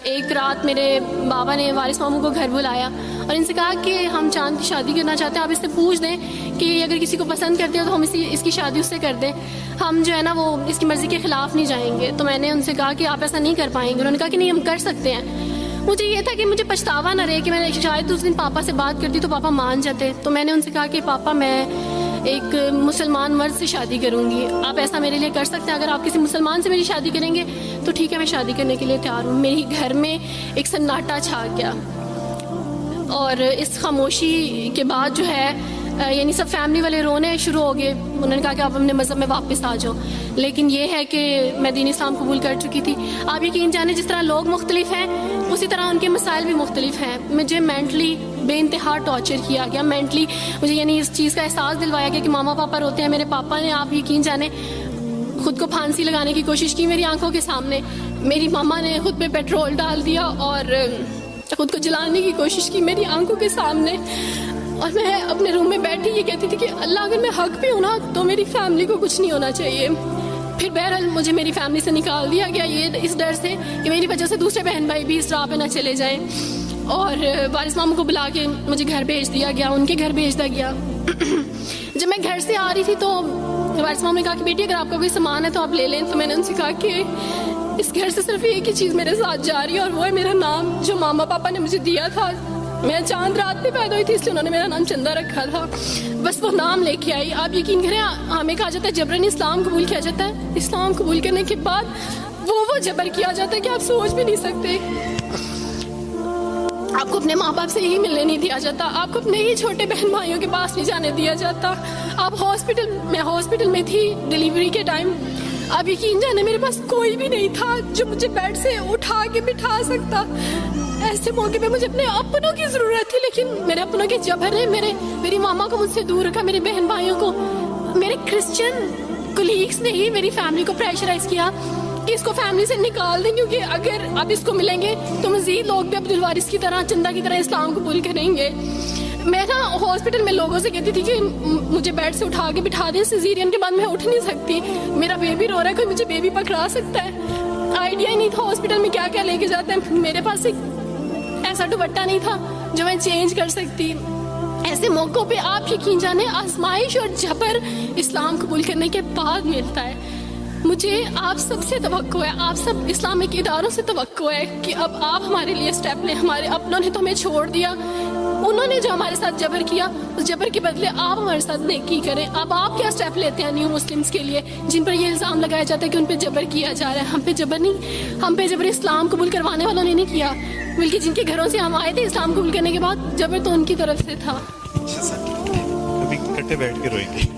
ایک رات میرے بابا نے وارث ماموں کو گھر بلایا اور ان سے کہا کہ ہم چاند کی شادی کرنا چاہتے ہیں, آپ اس سے پوچھ دیں کہ اگر کسی کو پسند کرتے ہو تو ہم اس کی شادی اس سے کر دیں, ہم جو ہے نا وہ اس کی مرضی کے خلاف نہیں جائیں گے. تو میں نے ان سے کہا کہ آپ ایسا نہیں کر پائیں گے. انہوں نے کہا کہ نہیں ہم کر سکتے ہیں. مجھے یہ تھا کہ مجھے پچھتاوا نہ رہے کہ میں شاید اس دن پاپا سے بات کرتی تو پاپا مان جاتے. تو میں نے ان سے کہا کہ پاپا میں ایک مسلمان مرد سے شادی کروں گی, آپ ایسا میرے لیے کر سکتے ہیں؟ اگر آپ کسی مسلمان سے میری شادی کریں گے تو ٹھیک ہے, میں شادی کرنے کے لیے تیار ہوں. میری گھر میں ایک سناٹا چھا گیا اور اس خاموشی کے بعد جو ہے یعنی سب فیملی والے رونے شروع ہو گئے. انہوں نے کہا کہ آپ اپنے مذہب میں واپس آ جاؤ. لیکن یہ ہے کہ میں دین اسلام قبول کر چکی تھی. آپ یقین جانیں جس طرح لوگ مختلف ہیں اسی طرح ان کے مسائل بھی مختلف ہیں. مجھے مینٹلی بے انتہا ٹارچر کیا گیا. مینٹلی مجھے یعنی اس چیز کا احساس دلوایا گیا کہ ماما پاپا روتے ہیں. میرے پاپا نے آپ یقین جانیں خود کو پھانسی لگانے کی کوشش کی میری آنکھوں کے سامنے. میری ماما نے خود پہ پیٹرول ڈال دیا اور خود کو جلانے کی کوشش کی میری آنکھوں کے سامنے. اور میں اپنے روم میں بیٹھی یہ کہتی تھی کہ اللہ اگر میں حق پہ ہوں نا تو میری فیملی کو کچھ نہیں ہونا چاہیے. پھر بہرحال مجھے میری فیملی سے نکال دیا گیا یہ اس ڈر سے کہ میری وجہ سے دوسرے بہن بھائی بھی اس راہ پہ نہ چلے جائیں. اور وارث ماموں کو بلا کے مجھے گھر بھیج دیا گیا, ان کے گھر بھیج دیا گیا. جب میں گھر سے آ رہی تھی تو وارث ماموں نے کہا کہ بیٹی اگر آپ کا کوئی سامان ہے تو آپ لے لیں. تو میں نے ان سے کہا کہ اس گھر سے صرف ایک ہی چیز میرے ساتھ جا رہی ہے اور وہ ہے میرا نام جو ماما پاپا نے مجھے دیا تھا. میں چاند رات میں پیدا ہوئی تھی اس لیے انہوں نے میرا نام چندہ رکھا تھا. بس وہ نام لے کے آئی. آپ یقین کریں ہمیں کہا جاتا ہے جبرن اسلام قبول کیا جاتا ہے. اسلام قبول کرنے کے بعد وہ جبر کیا جاتا ہے کہ آپ سوچ بھی نہیں سکتے. آپ کو اپنے ماں باپ سے ہی ملنے نہیں دیا جاتا, آپ کو اپنے ہی چھوٹے بہن بھائیوں کے پاس نہیں جانے دیا جاتا. آپ ہاسپٹل میں تھی ڈیلیوری کے ٹائم. آپ یقین جانے میرے پاس کوئی بھی نہیں تھا جو مجھے بیڈ سے اٹھا کے بٹھا سکتا. ایسے موقع پہ مجھے اپنے اپنوں کی ضرورت تھی لیکن میرے اپنوں کے جبر نے میری ماما کو مجھ سے دور رکھا, میرے بہن بھائیوں کو. میرے کرسچن کولیگس نے ہی میری فیملی کو پریشرائز کیا کہ اس کو فیملی سے نکال دیں کیونکہ اگر آپ اس کو ملیں گے تو مزید لوگ بھی عبدالوارث کی طرح چندہ کی طرح اسلام قبول کریں گے. میں نا ہاسپٹل میں لوگوں سے کہتی تھی کہ مجھے بیڈ سے اٹھا کے بٹھا دیں, سیزیرین کے بعد میں اٹھ نہیں سکتی, میرا بیبی رو رہا ہے, کوئی مجھے بیبی پکڑا سکتا ہے. آئیڈیا ہی نہیں تھا ہاسپٹل میں کیا کیا لے کے جاتے ہیں. میرے پاس ایک ایسا دوپٹہ نہیں تھا جو میں چینج کر سکتی. ایسے موقعوں پہ آپ یقین جانیں آزمائش اور جبر اسلام قبول کرنے کے بعد ملتا ہے. مجھے آپ سب سے توقع ہے, آپ سب اسلامک اداروں سے توقع ہے کہ اب آپ ہمارے لیے سٹیپ لیں. ہمارے اپنوں نے تو ہمیں چھوڑ دیا, انہوں نے جو ہمارے ساتھ جبر کیا اس جبر کے بدلے آپ ہمارے ساتھ نیکی کریں. اب آپ کیا سٹیپ لیتے ہیں نیو مسلمز کے لیے جن پر یہ الزام لگایا جاتا ہے کہ ان پہ جبر کیا جا رہا ہے؟ ہم پہ جبر نہیں, ہم پہ جبر اسلام قبول کروانے والوں نے نہیں کیا, بلکہ جن کے گھروں سے ہم آئے تھے اسلام قبول کرنے کے بعد جبر تو ان کی طرف سے تھا. ابھی کٹے بیٹھ کے روئیں گے.